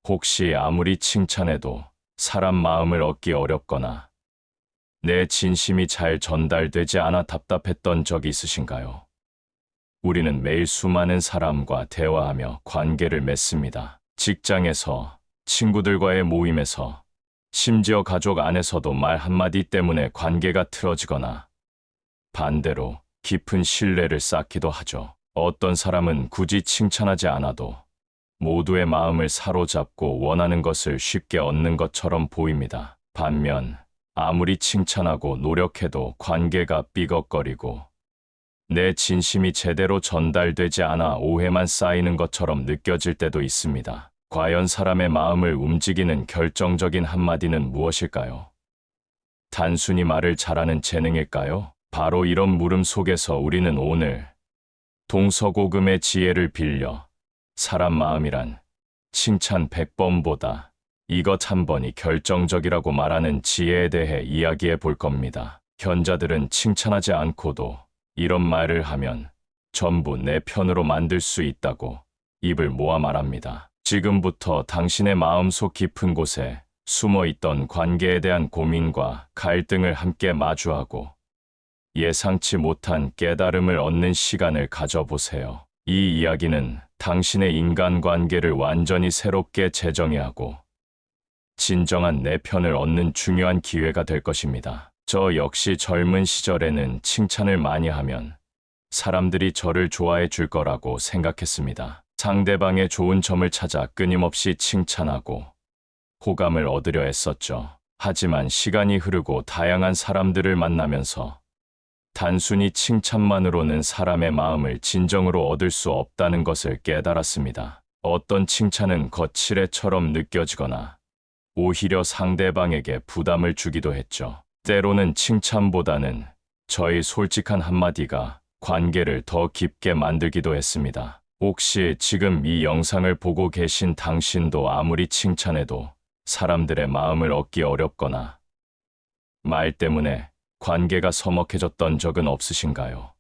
혹시 아무리 칭찬해도 사람 마음을 얻기 어렵거나 내 진심이 잘 전달되지 않아 답답했던 적 있으신가요? 우리는 매일 수많은 사람과 대화하며 관계를 맺습니다. 직장에서, 친구들과의 모임에서, 심지어 가족 안에서도 말 한마디 때문에 관계가 틀어지거나 반대로 깊은 신뢰를 쌓기도 하죠. 어떤 사람은 굳이 칭찬하지 않아도 모두의 마음을 사로잡고 원하는 것을 쉽게 얻는 것처럼 보입니다. 반면 아무리 칭찬하고 노력해도 관계가 삐걱거리고 내 진심이 제대로 전달되지 않아 오해만 쌓이는 것처럼 느껴질 때도 있습니다. 과연 사람의 마음을 움직이는 결정적인 한마디는 무엇일까요? 단순히 말을 잘하는 재능일까요? 바로 이런 물음 속에서 우리는 오늘 동서고금의 지혜를 빌려 사람 마음이란 칭찬 100번보다 이것 한 번이 결정적이라고 말하는 지혜에 대해 이야기해 볼 겁니다. 현자들은 칭찬하지 않고도 이런 말을 하면 전부 내 편으로 만들 수 있다고 입을 모아 말합니다. 지금부터 당신의 마음속 깊은 곳에 숨어 있던 관계에 대한 고민과 갈등을 함께 마주하고 예상치 못한 깨달음을 얻는 시간을 가져보세요. 이 이야기는 당신의 인간관계를 완전히 새롭게 재정의하고 진정한 내 편을 얻는 중요한 기회가 될 것입니다. 저 역시 젊은 시절에는 칭찬을 많이 하면 사람들이 저를 좋아해 줄 거라고 생각했습니다. 상대방의 좋은 점을 찾아 끊임없이 칭찬하고 호감을 얻으려 했었죠. 하지만 시간이 흐르고 다양한 사람들을 만나면서 단순히 칭찬만으로는 사람의 마음을 진정으로 얻을 수 없다는 것을 깨달았습니다. 어떤 칭찬은 거칠애처럼 느껴지거나 오히려 상대방에게 부담을 주기도 했죠. 때로는 칭찬보다는 저의 솔직한 한마디가 관계를 더 깊게 만들기도 했습니다. 혹시 지금 이 영상을 보고 계신 당신도 아무리 칭찬해도 사람들의 마음을 얻기 어렵거나 말 때문에 관계가 서먹해졌던 적은 없으신가요?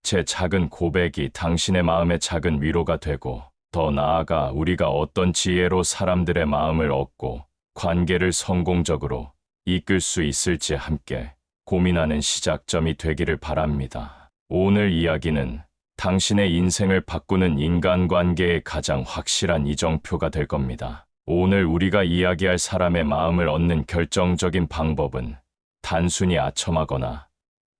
제 작은 고백이 당신의 마음에 작은 위로가 되고 더 나아가 우리가 어떤 지혜로 사람들의 마음을 얻고 관계를 성공적으로 이끌 수 있을지 함께 고민하는 시작점이 되기를 바랍니다. 오늘 이야기는 당신의 인생을 바꾸는 인간관계의 가장 확실한 이정표가 될 겁니다. 오늘 우리가 이야기할 사람의 마음을 얻는 결정적인 방법은 단순히 아첨하거나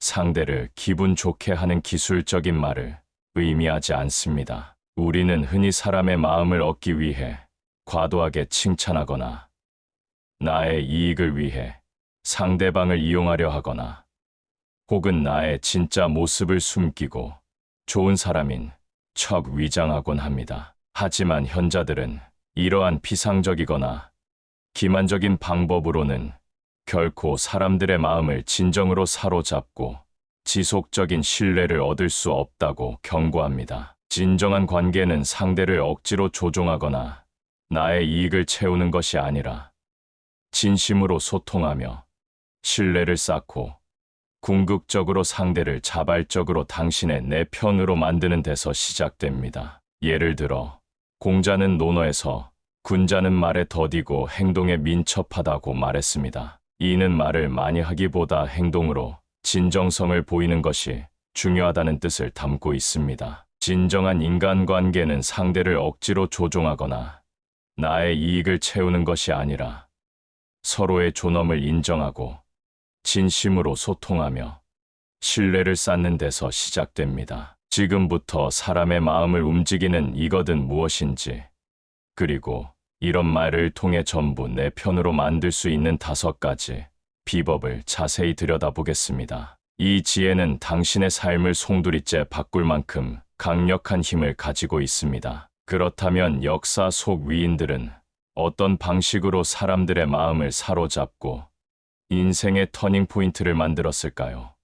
상대를 기분 좋게 하는 기술적인 말을 의미하지 않습니다. 우리는 흔히 사람의 마음을 얻기 위해 과도하게 칭찬하거나 나의 이익을 위해 상대방을 이용하려 하거나 혹은 나의 진짜 모습을 숨기고 좋은 사람인 척 위장하곤 합니다. 하지만 현자들은 이러한 피상적이거나 기만적인 방법으로는 결코 사람들의 마음을 진정으로 사로잡고 지속적인 신뢰를 얻을 수 없다고 경고합니다. 진정한 관계는 상대를 억지로 조종하거나 나의 이익을 채우는 것이 아니라 진심으로 소통하며 신뢰를 쌓고 궁극적으로 상대를 자발적으로 당신의 내 편으로 만드는 데서 시작됩니다. 예를 들어 공자는 논어에서 군자는 말에 더디고 행동에 민첩하다고 말했습니다. 이는 말을 많이 하기보다 행동으로 진정성을 보이는 것이 중요하다는 뜻을 담고 있습니다. 진정한 인간관계는 상대를 억지로 조종하거나 나의 이익을 채우는 것이 아니라 서로의 존엄을 인정하고 진심으로 소통하며 신뢰를 쌓는 데서 시작됩니다. 지금부터 사람의 마음을 움직이는 이것은 무엇인지, 그리고 이런 말을 통해 전부 내 편으로 만들 수 있는 5가지 비법을 자세히 들여다보겠습니다. 이 지혜는 당신의 삶을 송두리째 바꿀 만큼 강력한 힘을 가지고 있습니다. 그렇다면 역사 속 위인들은 어떤 방식으로 사람들의 마음을 사로잡고 인생의 터닝포인트를 만들었을까요?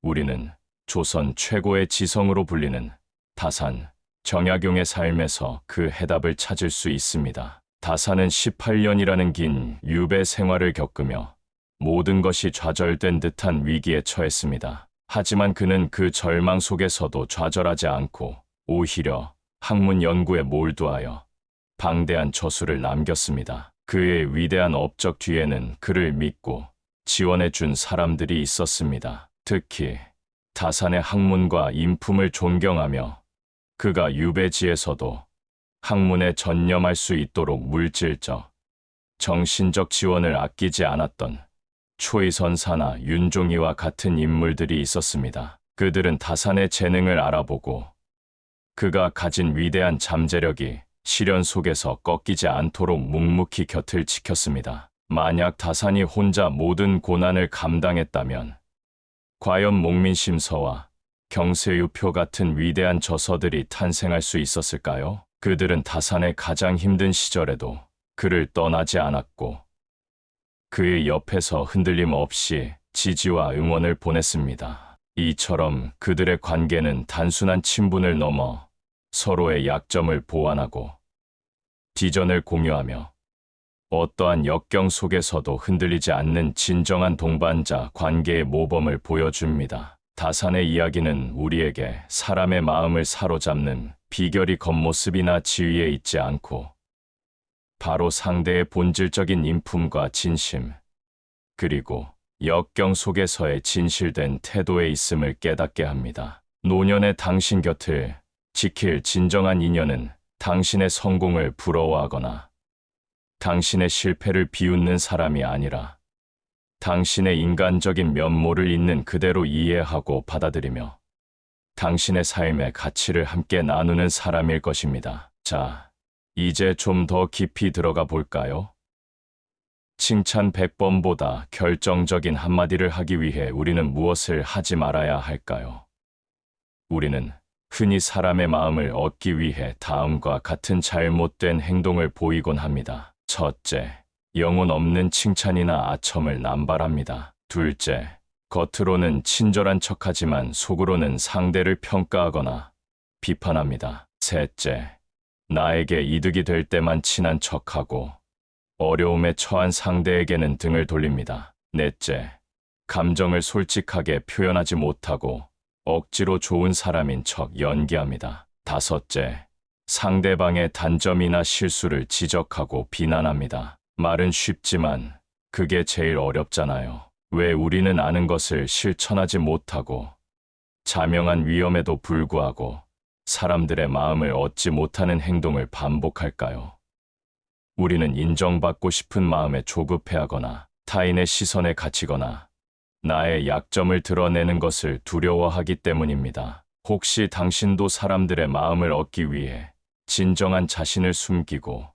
우리는 조선 최고의 지성으로 불리는 다산, 정약용의 삶에서 그 해답을 찾을 수 있습니다. 다산은 18년이라는 긴 유배 생활을 겪으며 모든 것이 좌절된 듯한 위기에 처했습니다. 하지만 그는 그 절망 속에서도 좌절하지 않고 오히려 학문 연구에 몰두하여 방대한 저수를 남겼습니다. 그의 위대한 업적 뒤에는 그를 믿고 지원해 준 사람들이 있었습니다. 특히 다산의 학문과 인품을 존경하며 그가 유배지에서도 학문에 전념할 수 있도록 물질적, 정신적 지원을 아끼지 않았던 초이선사나 윤종이와 같은 인물들이 있었습니다. 그들은 다산의 재능을 알아보고 그가 가진 위대한 잠재력이 시련 속에서 꺾이지 않도록 묵묵히 곁을 지켰습니다. 만약 다산이 혼자 모든 고난을 감당했다면 과연 목민심서와 경세유표 같은 위대한 저서들이 탄생할 수 있었을까요? 그들은 다산의 가장 힘든 시절에도 그를 떠나지 않았고 그의 옆에서 흔들림 없이 지지와 응원을 보냈습니다. 이처럼 그들의 관계는 단순한 친분을 넘어 서로의 약점을 보완하고 비전을 공유하며 어떠한 역경 속에서도 흔들리지 않는 진정한 동반자 관계의 모범을 보여줍니다. 다산의 이야기는 우리에게 사람의 마음을 사로잡는 비결이 겉모습이나 지위에 있지 않고 바로 상대의 본질적인 인품과 진심, 그리고 역경 속에서의 진실된 태도에 있음을 깨닫게 합니다. 노년의 당신 곁을 지킬 진정한 인연은 당신의 성공을 부러워하거나 당신의 실패를 비웃는 사람이 아니라 당신의 인간적인 면모를 있는 그대로 이해하고 받아들이며 당신의 삶의 가치를 함께 나누는 사람일 것입니다. 자, 이제 좀 더 깊이 들어가 볼까요? 칭찬 100번보다 결정적인 한마디를 하기 위해 우리는 무엇을 하지 말아야 할까요? 우리는 흔히 사람의 마음을 얻기 위해 다음과 같은 잘못된 행동을 보이곤 합니다. 첫째, 영혼 없는 칭찬이나 아첨을 남발합니다. 둘째, 겉으로는 친절한 척하지만 속으로는 상대를 평가하거나 비판합니다. 셋째, 나에게 이득이 될 때만 친한 척하고 어려움에 처한 상대에게는 등을 돌립니다. 넷째, 감정을 솔직하게 표현하지 못하고 억지로 좋은 사람인 척 연기합니다. 다섯째, 상대방의 단점이나 실수를 지적하고 비난합니다. 말은 쉽지만 그게 제일 어렵잖아요. 왜 우리는 아는 것을 실천하지 못하고 자명한 위험에도 불구하고 사람들의 마음을 얻지 못하는 행동을 반복할까요? 우리는 인정받고 싶은 마음에 조급해하거나 타인의 시선에 갇히거나 나의 약점을 드러내는 것을 두려워하기 때문입니다. 혹시 당신도 사람들의 마음을 얻기 위해 진정한 자신을 숨기고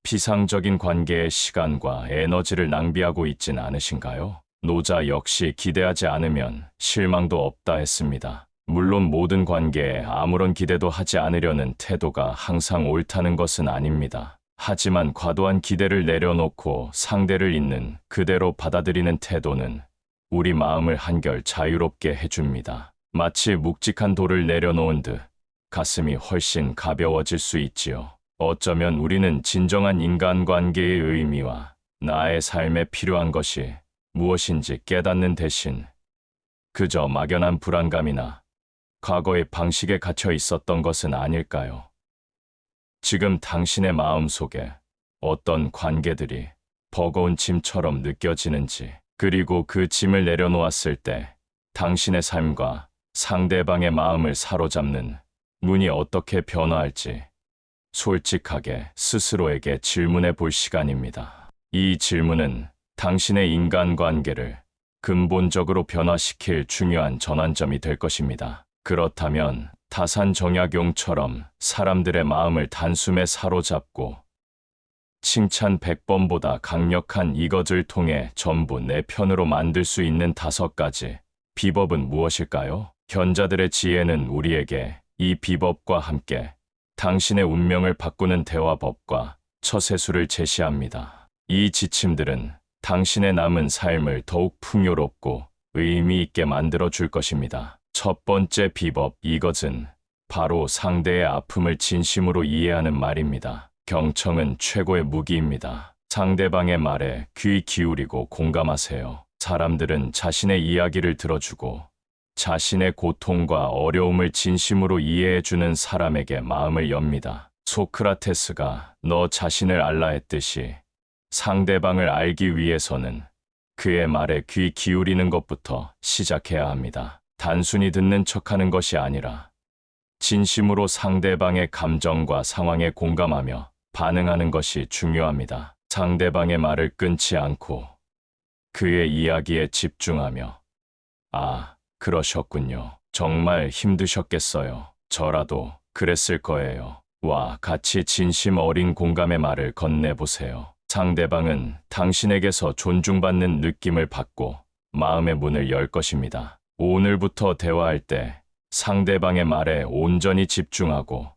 피상적인 관계에 시간과 에너지를 낭비하고 있진 않으신가요? 노자 역시 기대하지 않으면 실망도 없다 했습니다. 물론 모든 관계에 아무런 기대도 하지 않으려는 태도가 항상 옳다는 것은 아닙니다. 하지만 과도한 기대를 내려놓고 상대를 있는 그대로 받아들이는 태도는 우리 마음을 한결 자유롭게 해줍니다. 마치 묵직한 돌을 내려놓은 듯 가슴이 훨씬 가벼워질 수 있지요. 어쩌면 우리는 진정한 인간관계의 의미와 나의 삶에 필요한 것이 무엇인지 깨닫는 대신 그저 막연한 불안감이나 과거의 방식에 갇혀 있었던 것은 아닐까요? 지금 당신의 마음 속에 어떤 관계들이 버거운 짐처럼 느껴지는지, 그리고 그 짐을 내려놓았을 때 당신의 삶과 상대방의 마음을 사로잡는 문이 어떻게 변화할지 솔직하게 스스로에게 질문해 볼 시간입니다. 이 질문은 당신의 인간관계를 근본적으로 변화시킬 중요한 전환점이 될 것입니다. 그렇다면 다산 정약용처럼 사람들의 마음을 단숨에 사로잡고 칭찬 100번보다 강력한 이것을 통해 전부 내 편으로 만들 수 있는 5가지 비법은 무엇일까요? 현자들의 지혜는 우리에게 이 비법과 함께 당신의 운명을 바꾸는 대화법과 처세술을 제시합니다. 이 지침들은 당신의 남은 삶을 더욱 풍요롭고 의미 있게 만들어 줄 것입니다. 첫 번째 비법, 이것은 바로 상대의 아픔을 진심으로 이해하는 말입니다. 경청은 최고의 무기입니다. 상대방의 말에 귀 기울이고 공감하세요. 사람들은 자신의 이야기를 들어주고 자신의 고통과 어려움을 진심으로 이해해주는 사람에게 마음을 엽니다. 소크라테스가 너 자신을 알라 했듯이 상대방을 알기 위해서는 그의 말에 귀 기울이는 것부터 시작해야 합니다. 단순히 듣는 척하는 것이 아니라 진심으로 상대방의 감정과 상황에 공감하며 반응하는 것이 중요합니다. 상대방의 말을 끊지 않고 그의 이야기에 집중하며 아, 그러셨군요. 정말 힘드셨겠어요. 저라도 그랬을 거예요. 와, 같이 진심 어린 공감의 말을 건네보세요. 상대방은 당신에게서 존중받는 느낌을 받고 마음의 문을 열 것입니다. 오늘부터 대화할 때 상대방의 말에 온전히 집중하고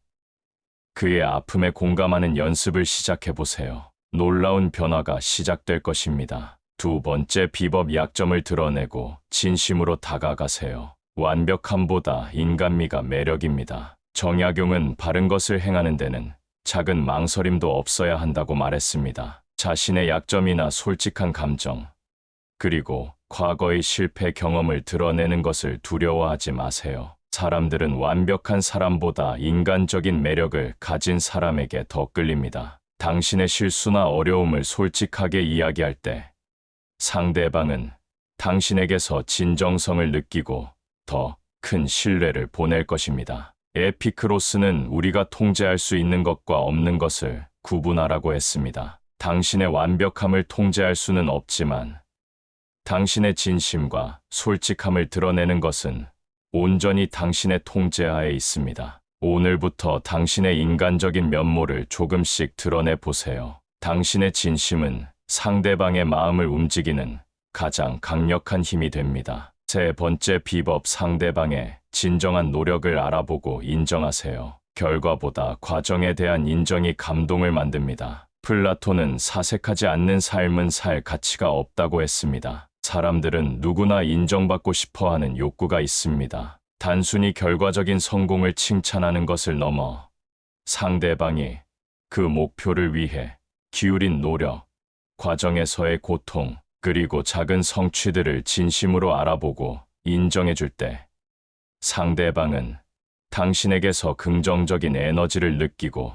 그의 아픔에 공감하는 연습을 시작해보세요. 놀라운 변화가 시작될 것입니다. 두 번째 비법, 약점을 드러내고 진심으로 다가가세요. 완벽함보다 인간미가 매력입니다. 정약용은 바른 것을 행하는 데는 작은 망설임도 없어야 한다고 말했습니다. 자신의 약점이나 솔직한 감정, 그리고 과거의 실패 경험을 드러내는 것을 두려워하지 마세요. 사람들은 완벽한 사람보다 인간적인 매력을 가진 사람에게 더 끌립니다. 당신의 실수나 어려움을 솔직하게 이야기할 때 상대방은 당신에게서 진정성을 느끼고 더 큰 신뢰를 보낼 것입니다. 에피크로스는 우리가 통제할 수 있는 것과 없는 것을 구분하라고 했습니다. 당신의 완벽함을 통제할 수는 없지만 당신의 진심과 솔직함을 드러내는 것은 온전히 당신의 통제하에 있습니다. 오늘부터 당신의 인간적인 면모를 조금씩 드러내 보세요. 당신의 진심은 상대방의 마음을 움직이는 가장 강력한 힘이 됩니다. 세 번째 비법, 상대방의 진정한 노력을 알아보고 인정하세요. 결과보다 과정에 대한 인정이 감동을 만듭니다. 플라톤은 사색하지 않는 삶은 살 가치가 없다고 했습니다. 사람들은 누구나 인정받고 싶어 하는 욕구가 있습니다. 단순히 결과적인 성공을 칭찬하는 것을 넘어 상대방이 그 목표를 위해 기울인 노력, 과정에서의 고통, 그리고 작은 성취들을 진심으로 알아보고 인정해 줄 때 상대방은 당신에게서 긍정적인 에너지를 느끼고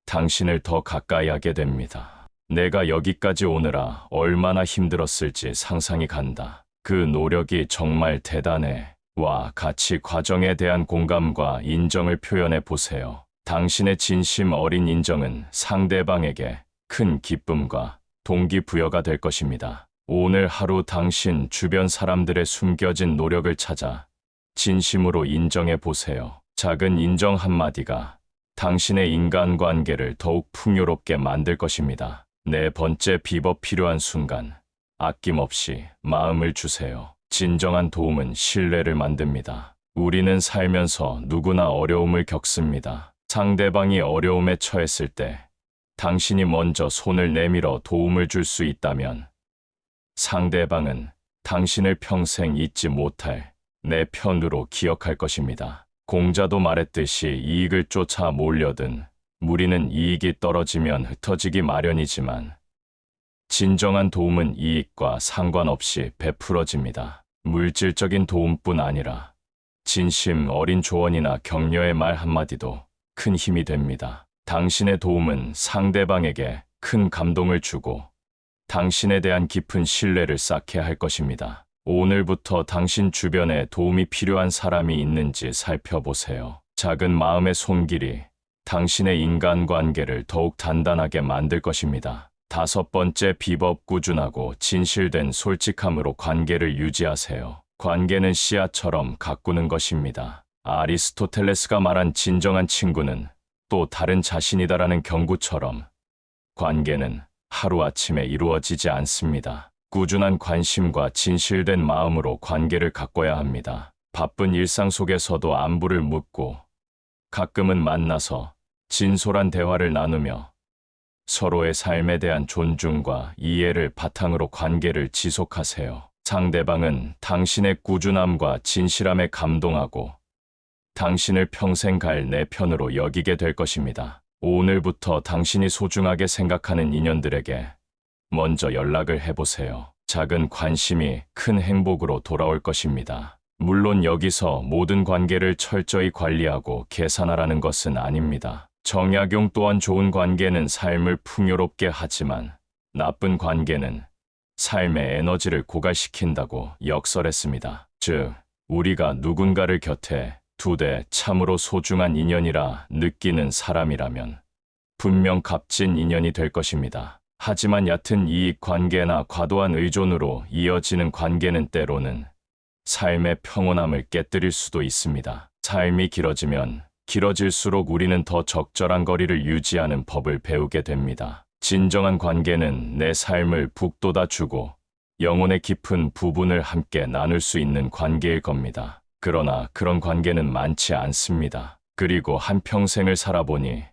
당신을 더 가까이 하게 됩니다. 내가 여기까지 오느라 얼마나 힘들었을지 상상이 간다. 그 노력이 정말 대단해. 와, 같이 과정에 대한 공감과 인정을 표현해 보세요. 당신의 진심 어린 인정은 상대방에게 큰 기쁨과 동기부여가 될 것입니다. 오늘 하루 당신 주변 사람들의 숨겨진 노력을 찾아 진심으로 인정해 보세요. 작은 인정 한마디가 당신의 인간관계를 더욱 풍요롭게 만들 것입니다. 네 번째 비법, 필요한 순간 아낌없이 마음을 주세요. 진정한 도움은 신뢰를 만듭니다. 우리는 살면서 누구나 어려움을 겪습니다. 상대방이 어려움에 처했을 때 당신이 먼저 손을 내밀어 도움을 줄 수 있다면 상대방은 당신을 평생 잊지 못할 내 편으로 기억할 것입니다. 공자도 말했듯이 이익을 쫓아 몰려든 무리는 이익이 떨어지면 흩어지기 마련이지만 진정한 도움은 이익과 상관없이 베풀어집니다. 물질적인 도움뿐 아니라 진심 어린 조언이나 격려의 말 한마디도 큰 힘이 됩니다. 당신의 도움은 상대방에게 큰 감동을 주고 당신에 대한 깊은 신뢰를 쌓게 할 것입니다. 오늘부터 당신 주변에 도움이 필요한 사람이 있는지 살펴보세요. 작은 마음의 손길이 당신의 인간관계를 더욱 단단하게 만들 것입니다. 다섯 번째 비법, 꾸준하고 진실된 솔직함으로 관계를 유지하세요. 관계는 씨앗처럼 가꾸는 것입니다. 아리스토텔레스가 말한 진정한 친구는 또 다른 자신이다라는 경구처럼 관계는 하루아침에 이루어지지 않습니다. 꾸준한 관심과 진실된 마음으로 관계를 가꿔야 합니다. 바쁜 일상 속에서도 안부를 묻고 가끔은 만나서 진솔한 대화를 나누며 서로의 삶에 대한 존중과 이해를 바탕으로 관계를 지속하세요. 상대방은 당신의 꾸준함과 진실함에 감동하고 당신을 평생 갈 내 편으로 여기게 될 것입니다. 오늘부터 당신이 소중하게 생각하는 인연들에게 먼저 연락을 해보세요. 작은 관심이 큰 행복으로 돌아올 것입니다. 물론 여기서 모든 관계를 철저히 관리하고 계산하라는 것은 아닙니다. 정약용 또한 좋은 관계는 삶을 풍요롭게 하지만 나쁜 관계는 삶의 에너지를 고갈시킨다고 역설했습니다. 즉, 우리가 누군가를 곁에 두되 참으로 소중한 인연이라 느끼는 사람이라면 분명 값진 인연이 될 것입니다. 하지만 얕은 이익 관계나 과도한 의존으로 이어지는 관계는 때로는 삶의 평온함을 깨뜨릴 수도 있습니다. 삶이 길어지면 길어질수록 우리는 더 적절한 거리를 유지하는 법을 배우게 됩니다. 진정한 관계는 내 삶을 북돋아주고 영혼의 깊은 부분을 함께 나눌 수 있는 관계일 겁니다. 그러나 그런 관계는 많지 않습니다. 그리고 한평생을 살아보니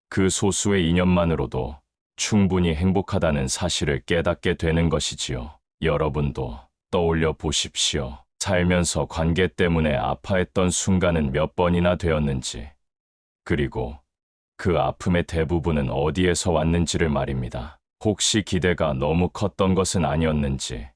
그 소수의 인연만으로도 충분히 행복하다는 사실을 깨닫게 되는 것이지요. 여러분도 떠올려 보십시오. 살면서 관계 때문에 아파했던 순간은 몇 번이나 되었는지, 그리고 그 아픔의 대부분은 어디에서 왔는지를 말입니다. 혹시 기대가 너무 컸던 것은 아니었는지,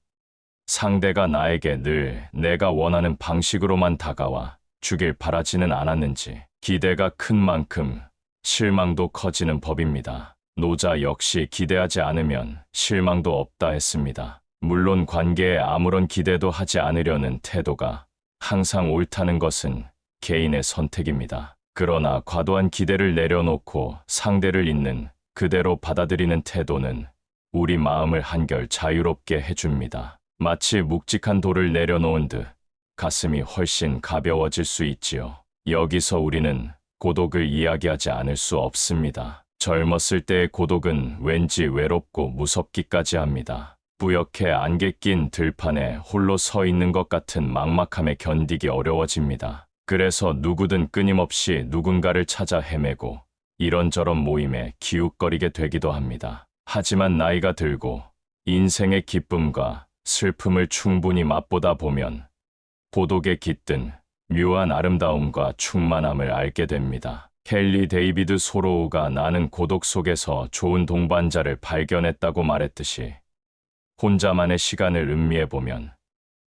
상대가 나에게 늘 내가 원하는 방식으로만 다가와 주길 바라지는 않았는지, 기대가 큰 만큼 실망도 커지는 법입니다. 노자 역시 기대하지 않으면 실망도 없다 했습니다. 물론 관계에 아무런 기대도 하지 않으려는 태도가 항상 옳다는 것은 개인의 선택입니다. 그러나 과도한 기대를 내려놓고 상대를 있는 그대로 받아들이는 태도는 우리 마음을 한결 자유롭게 해줍니다. 마치 묵직한 돌을 내려놓은 듯 가슴이 훨씬 가벼워질 수 있지요. 여기서 우리는 고독을 이야기하지 않을 수 없습니다. 젊었을 때의 고독은 왠지 외롭고 무섭기까지 합니다. 뿌옇게 안개 낀 들판에 홀로 서 있는 것 같은 막막함에 견디기 어려워집니다. 그래서 누구든 끊임없이 누군가를 찾아 헤매고 이런저런 모임에 기웃거리게 되기도 합니다. 하지만 나이가 들고 인생의 기쁨과 슬픔을 충분히 맛보다 보면 고독에 깃든 묘한 아름다움과 충만함을 알게 됩니다. 헨리 데이비드 소로우가 나는 고독 속에서 좋은 동반자를 발견했다고 말했듯이 혼자만의 시간을 음미해보면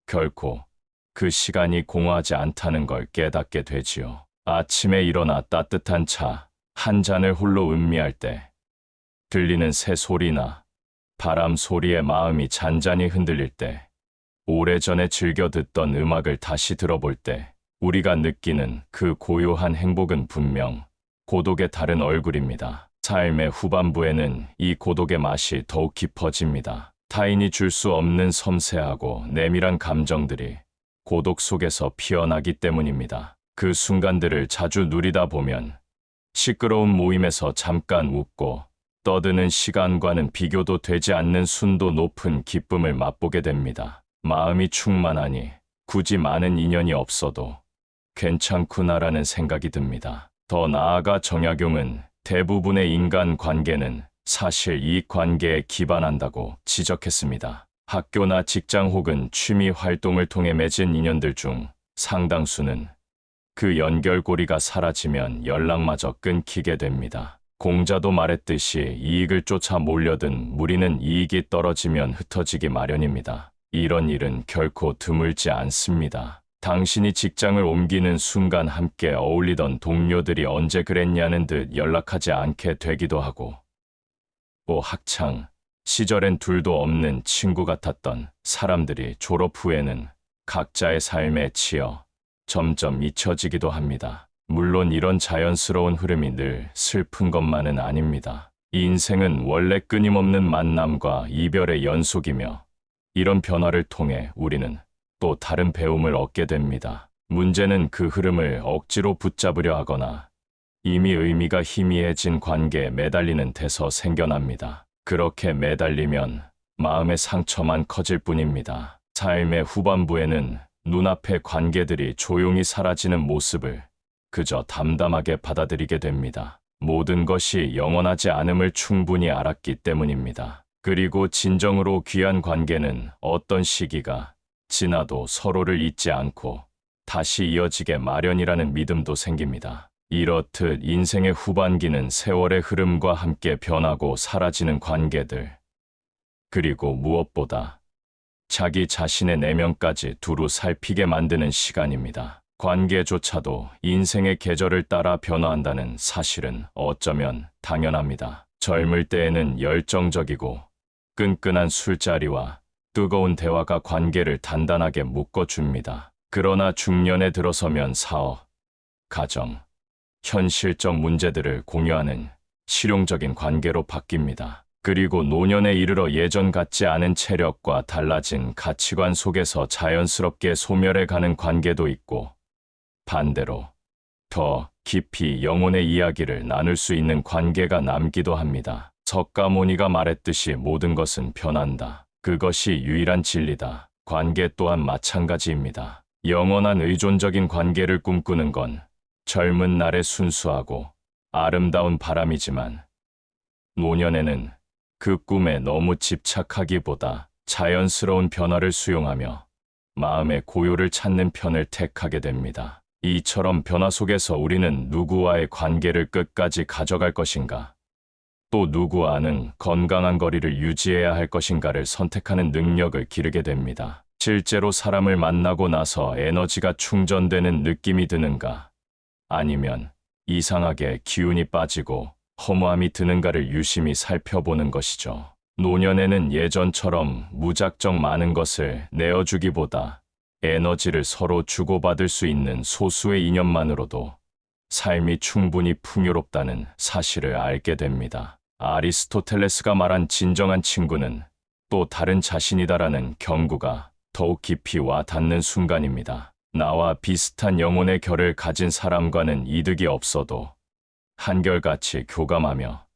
결코 그 시간이 공허하지 않다는 걸 깨닫게 되지요. 아침에 일어나 따뜻한 차 한 잔을 홀로 음미할 때 들리는 새 소리나 바람 소리에 마음이 잔잔히 흔들릴 때, 오래전에 즐겨 듣던 음악을 다시 들어볼 때 우리가 느끼는 그 고요한 행복은 분명 고독의 다른 얼굴입니다. 삶의 후반부에는 이 고독의 맛이 더욱 깊어집니다. 타인이 줄 수 없는 섬세하고 내밀한 감정들이 고독 속에서 피어나기 때문입니다. 그 순간들을 자주 누리다 보면 시끄러운 모임에서 잠깐 웃고 떠드는 시간과는 비교도 되지 않는 순도 높은 기쁨을 맛보게 됩니다. 마음이 충만하니 굳이 많은 인연이 없어도 괜찮구나라는 생각이 듭니다. 더 나아가 정약용은 대부분의 인간 관계는 사실 이익 관계에 기반한다고 지적했습니다. 학교나 직장 혹은 취미 활동을 통해 맺은 인연들 중 상당수는 그 연결고리가 사라지면 연락마저 끊기게 됩니다. 공자도 말했듯이 이익을 쫓아 몰려든 무리는 이익이 떨어지면 흩어지기 마련입니다. 이런 일은 결코 드물지 않습니다. 당신이 직장을 옮기는 순간 함께 어울리던 동료들이 언제 그랬냐는 듯 연락하지 않게 되기도 하고, 또 학창 시절엔 둘도 없는 친구 같았던 사람들이 졸업 후에는 각자의 삶에 치여 점점 잊혀지기도 합니다. 물론 이런 자연스러운 흐름이 늘 슬픈 것만은 아닙니다. 인생은 원래 끊임없는 만남과 이별의 연속이며 이런 변화를 통해 우리는 또 다른 배움을 얻게 됩니다. 문제는 그 흐름을 억지로 붙잡으려 하거나 이미 의미가 희미해진 관계에 매달리는 데서 생겨납니다. 그렇게 매달리면 마음의 상처만 커질 뿐입니다. 삶의 후반부에는 눈앞의 관계들이 조용히 사라지는 모습을 그저 담담하게 받아들이게 됩니다. 모든 것이 영원하지 않음을 충분히 알았기 때문입니다. 그리고 진정으로 귀한 관계는 어떤 시기가 지나도 서로를 잊지 않고 다시 이어지게 마련이라는 믿음도 생깁니다. 이렇듯 인생의 후반기는 세월의 흐름과 함께 변하고 사라지는 관계들, 그리고 무엇보다 자기 자신의 내면까지 두루 살피게 만드는 시간입니다. 관계조차도 인생의 계절을 따라 변화한다는 사실은 어쩌면 당연합니다. 젊을 때에는 열정적이고 끈끈한 술자리와 뜨거운 대화가 관계를 단단하게 묶어줍니다. 그러나 중년에 들어서면 사업, 가정, 현실적 문제들을 공유하는 실용적인 관계로 바뀝니다. 그리고 노년에 이르러 예전 같지 않은 체력과 달라진 가치관 속에서 자연스럽게 소멸해가는 관계도 있고, 반대로 더 깊이 영혼의 이야기를 나눌 수 있는 관계가 남기도 합니다. 석가모니가 말했듯이 모든 것은 변한다. 그것이 유일한 진리다. 관계 또한 마찬가지입니다. 영원한 의존적인 관계를 꿈꾸는 건 젊은 날의 순수하고 아름다운 바람이지만 노년에는 그 꿈에 너무 집착하기보다 자연스러운 변화를 수용하며 마음의 고요를 찾는 편을 택하게 됩니다. 이처럼 변화 속에서 우리는 누구와의 관계를 끝까지 가져갈 것인가, 또 누구와는 건강한 거리를 유지해야 할 것인가를 선택하는 능력을 기르게 됩니다. 실제로 사람을 만나고 나서 에너지가 충전되는 느낌이 드는가, 아니면 이상하게 기운이 빠지고 허무함이 드는가를 유심히 살펴보는 것이죠. 노년에는 예전처럼 무작정 많은 것을 내어주기보다 에너지를 서로 주고받을 수 있는 소수의 인연만으로도 삶이 충분히 풍요롭다는 사실을 알게 됩니다. 아리스토텔레스가 말한 진정한 친구는 또 다른 자신이다라는 경구가 더욱 깊이 와 닿는 순간입니다. 나와 비슷한 영혼의 결을 가진 사람과는 이득이 없어도 한결같이 교감하며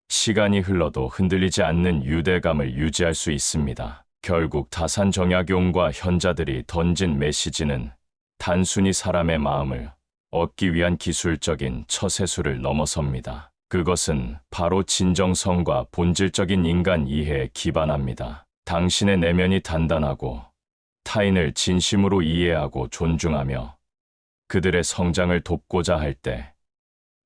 시간이 흘러도 흔들리지 않는 유대감을 유지할 수 있습니다. 결국 다산정약용과 현자들이 던진 메시지는 단순히 사람의 마음을 얻기 위한 기술적인 처세술을 넘어섭니다. 그것은 바로 진정성과 본질적인 인간 이해에 기반합니다. 당신의 내면이 단단하고 타인을 진심으로 이해하고 존중하며 그들의 성장을 돕고자 할 때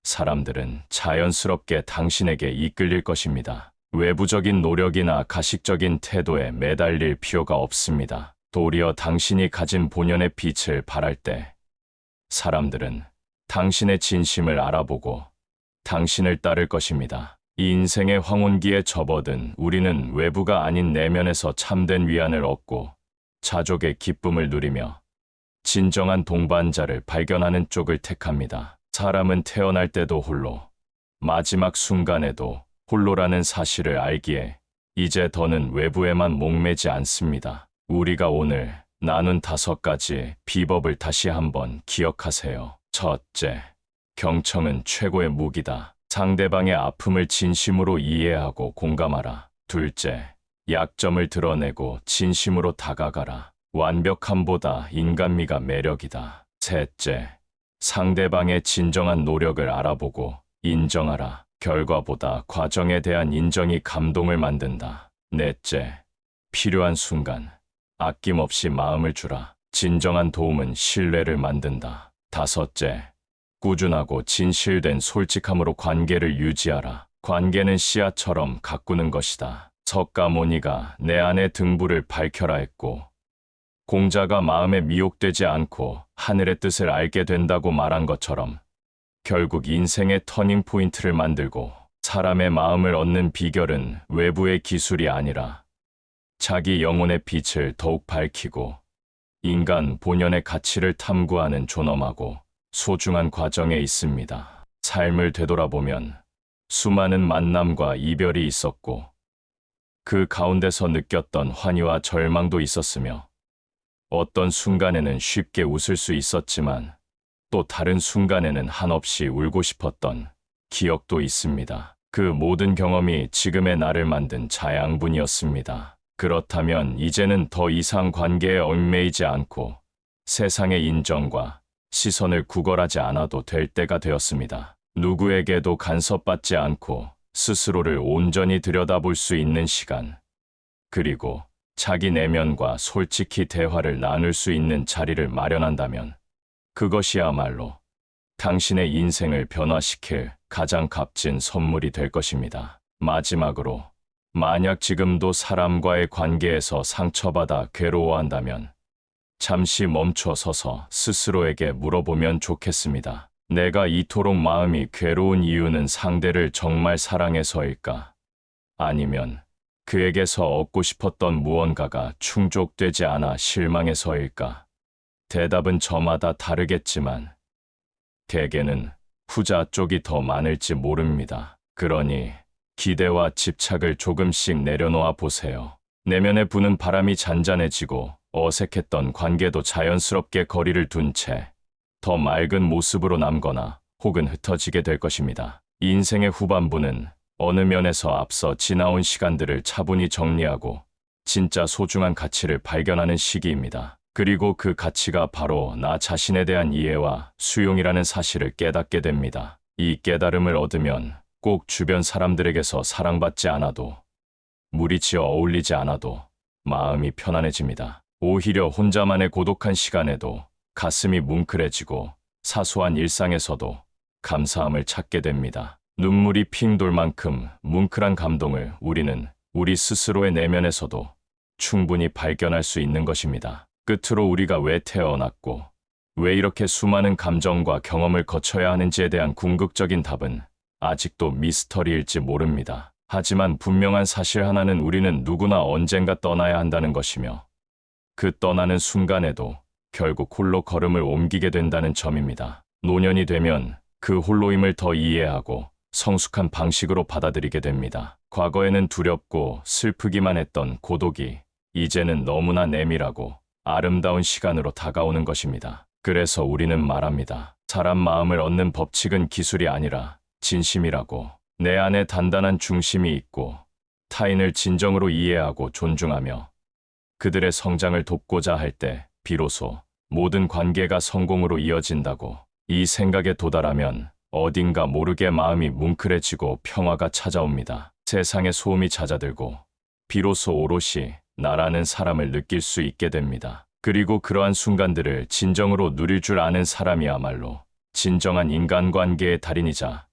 사람들은 자연스럽게 당신에게 이끌릴 것입니다. 외부적인 노력이나 가식적인 태도에 매달릴 필요가 없습니다. 도리어 당신이 가진 본연의 빛을 발할 때 사람들은 당신의 진심을 알아보고 당신을 따를 것입니다. 이 인생의 황혼기에 접어든 우리는 외부가 아닌 내면에서 참된 위안을 얻고 자족의 기쁨을 누리며 진정한 동반자를 발견하는 쪽을 택합니다. 사람은 태어날 때도 홀로, 마지막 순간에도 홀로라는 사실을 알기에 이제 더는 외부에만 목매지 않습니다. 우리가 오늘 나눈 5가지 비법을 다시 한번 기억하세요. 첫째, 경청은 최고의 무기다. 상대방의 아픔을 진심으로 이해하고 공감하라. 둘째, 약점을 드러내고 진심으로 다가가라. 완벽함보다 인간미가 매력이다. 셋째, 상대방의 진정한 노력을 알아보고 인정하라. 결과보다 과정에 대한 인정이 감동을 만든다. 넷째, 필요한 순간 아낌없이 마음을 주라. 진정한 도움은 신뢰를 만든다. 다섯째, 꾸준하고 진실된 솔직함으로 관계를 유지하라. 관계는 씨앗처럼 가꾸는 것이다. 석가모니가 내 안의 등불을 밝혀라 했고 공자가 마음에 미혹되지 않고 하늘의 뜻을 알게 된다고 말한 것처럼 결국 인생의 터닝 포인트를 만들고 사람의 마음을 얻는 비결은 외부의 기술이 아니라 자기 영혼의 빛을 더욱 밝히고 인간 본연의 가치를 탐구하는 존엄하고 소중한 과정에 있습니다. 삶을 되돌아보면 수많은 만남과 이별이 있었고 그 가운데서 느꼈던 환희와 절망도 있었으며 어떤 순간에는 쉽게 웃을 수 있었지만 또 다른 순간에는 한없이 울고 싶었던 기억도 있습니다. 그 모든 경험이 지금의 나를 만든 자양분이었습니다. 그렇다면 이제는 더 이상 관계에 얽매이지 않고 세상의 인정과 시선을 구걸하지 않아도 될 때가 되었습니다. 누구에게도 간섭받지 않고 스스로를 온전히 들여다볼 수 있는 시간, 그리고 자기 내면과 솔직히 대화를 나눌 수 있는 자리를 마련한다면 그것이야말로 당신의 인생을 변화시킬 가장 값진 선물이 될 것입니다. 마지막으로, 만약 지금도 사람과의 관계에서 상처받아 괴로워한다면 잠시 멈춰 서서 스스로에게 물어보면 좋겠습니다. 내가 이토록 마음이 괴로운 이유는 상대를 정말 사랑해서일까? 아니면 그에게서 얻고 싶었던 무언가가 충족되지 않아 실망해서일까? 대답은 저마다 다르겠지만 대개는 후자 쪽이 더 많을지 모릅니다. 그러니 기대와 집착을 조금씩 내려놓아 보세요. 내면에 부는 바람이 잔잔해지고 어색했던 관계도 자연스럽게 거리를 둔 채 더 맑은 모습으로 남거나 혹은 흩어지게 될 것입니다. 인생의 후반부는 어느 면에서 앞서 지나온 시간들을 차분히 정리하고 진짜 소중한 가치를 발견하는 시기입니다. 그리고 그 가치가 바로 나 자신에 대한 이해와 수용이라는 사실을 깨닫게 됩니다. 이 깨달음을 얻으면 꼭 주변 사람들에게서 사랑받지 않아도 무리지어 어울리지 않아도 마음이 편안해집니다. 오히려 혼자만의 고독한 시간에도 가슴이 뭉클해지고 사소한 일상에서도 감사함을 찾게 됩니다. 눈물이 핑 돌 만큼 뭉클한 감동을 우리는 우리 스스로의 내면에서도 충분히 발견할 수 있는 것입니다. 끝으로 우리가 왜 태어났고 왜 이렇게 수많은 감정과 경험을 거쳐야 하는지에 대한 궁극적인 답은 아직도 미스터리일지 모릅니다. 하지만 분명한 사실 하나는 우리는 누구나 언젠가 떠나야 한다는 것이며 그 떠나는 순간에도 결국 홀로 걸음을 옮기게 된다는 점입니다. 노년이 되면 그 홀로임을 더 이해하고 성숙한 방식으로 받아들이게 됩니다. 과거에는 두렵고 슬프기만 했던 고독이 이제는 너무나 내밀하고 아름다운 시간으로 다가오는 것입니다. 그래서 우리는 말합니다. 사람 마음을 얻는 법칙은 기술이 아니라 진심이라고. 내 안에 단단한 중심이 있고 타인을 진정으로 이해하고 존중하며 그들의 성장을 돕고자 할 때 비로소 모든 관계가 성공으로 이어진다고. 이 생각에 도달하면 어딘가 모르게 마음이 뭉클해지고 평화가 찾아옵니다. 세상의 소음이 잦아들고 비로소 오롯이 나라는 사람을 느낄 수 있게 됩니다. 그리고 그러한 순간들을 진정으로 누릴 줄 아는 사람이야말로 진정한 인간관계의 달인이자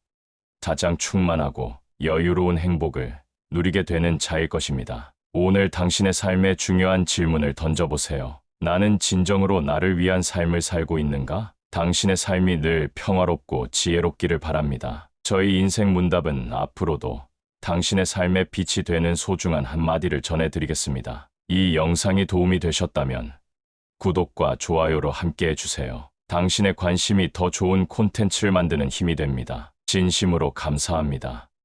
가장 충만하고 여유로운 행복을 누리게 되는 자일 것입니다. 오늘 당신의 삶에 중요한 질문을 던져보세요. 나는 진정으로 나를 위한 삶을 살고 있는가? 당신의 삶이 늘 평화롭고 지혜롭기를 바랍니다. 저희 인생 문답은 앞으로도 당신의 삶의 빛이 되는 소중한 한마디를 전해드리겠습니다. 이 영상이 도움이 되셨다면 구독과 좋아요로 함께 해주세요. 당신의 관심이 더 좋은 콘텐츠를 만드는 힘이 됩니다. 진심으로 감사합니다.